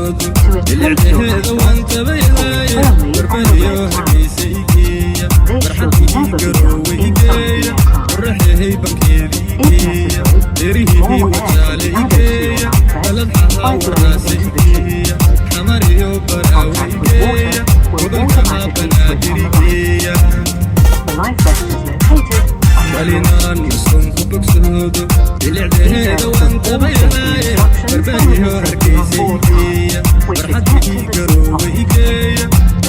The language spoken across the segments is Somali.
replace your number, call firmly on the red sign. This should never be done inside the aircraft. If necessary, more air can be added to your comfort by blowing into the tube. Contact with water will automatically switch on the light. The life vest is located on the floor. Please read all safety instructions and listen on board card, which is kept in the seat pocket.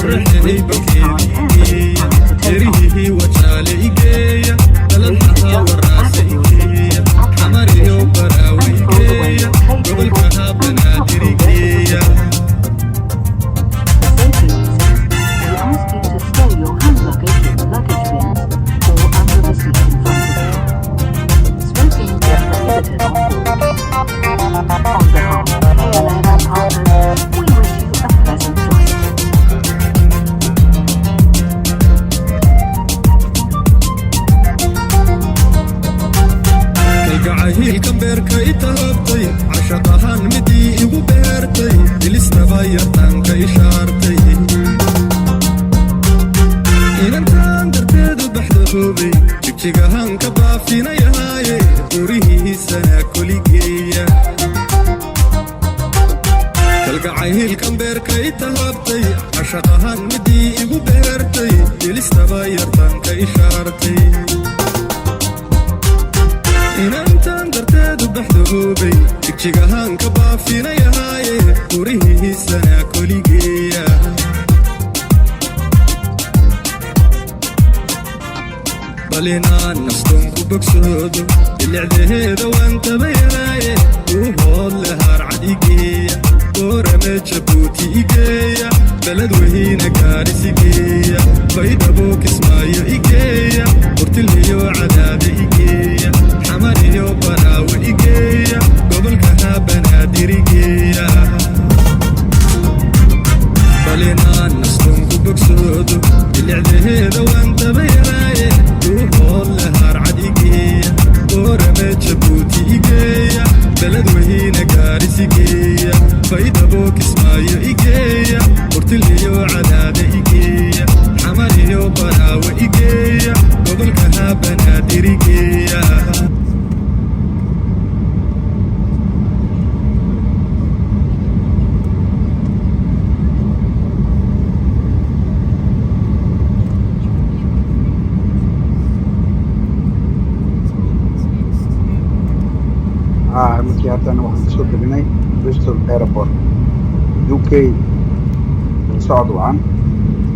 Please read this card carefully prior to takeoff. Please adjust the back of your seat to upright position and fold away your tray table and household items. For safety reasons, we ask you to stow your hand luggage in the luggage bins or under the seat in front of you. Smoking is prohibited on board. On behalf of KLM and partners, we wish you a pleasant flight. كالقعاهيل كمبيركا إتهبطي عشقها نمدي إيو بيرتي إليسنا بايرتان كإشارتي إن انتان درتيدو بحدهوبي جيجيغاهان كبافينا يهاي قوريه سنة كوليجية كالقعاهيل كمبيركا إتهبطي عشقها نمدي إيو بيرتي إليسنا بايرتان كإشارتي inantaan darteedu baxdahoobay jigjigahaan ka baafinayahaaye gurihiisanaa koligeeya bal inaan nastoon ku bogsoodo bilicdaheeda waan tabayahaaye uu hood lehaar cad igeeya boorame jabuuti igeeya beled weyna gaaris igeeya baydhabo kismaayo igeeya burtilhiyo cadaada igeeya xamaniyo baraawe igeeya gobolka banaadir igeeya bal inaan nastoon ku bogsoodo bilicdaheeda waan tabayahaaye uu hood lehaar cad igeeya boorame jabuuti igeeya beled weyna gaaris igeeya baydhabo kismaayo igeeya burtilhiyo cadaada igeeya xamaniyo baraawe igeeya gobolka banaadir igeeya markii haddana waxaan kasoo degnay Bristol Airport UK socod wacan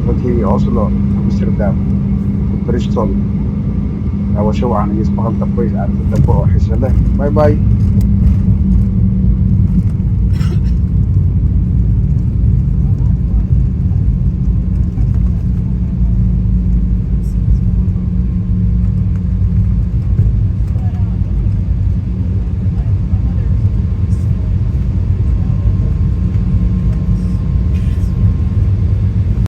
wadkii Oslo Amsterdam Bristol daawasho wacan iyo isbahal dambe oo xiiso leh bye bye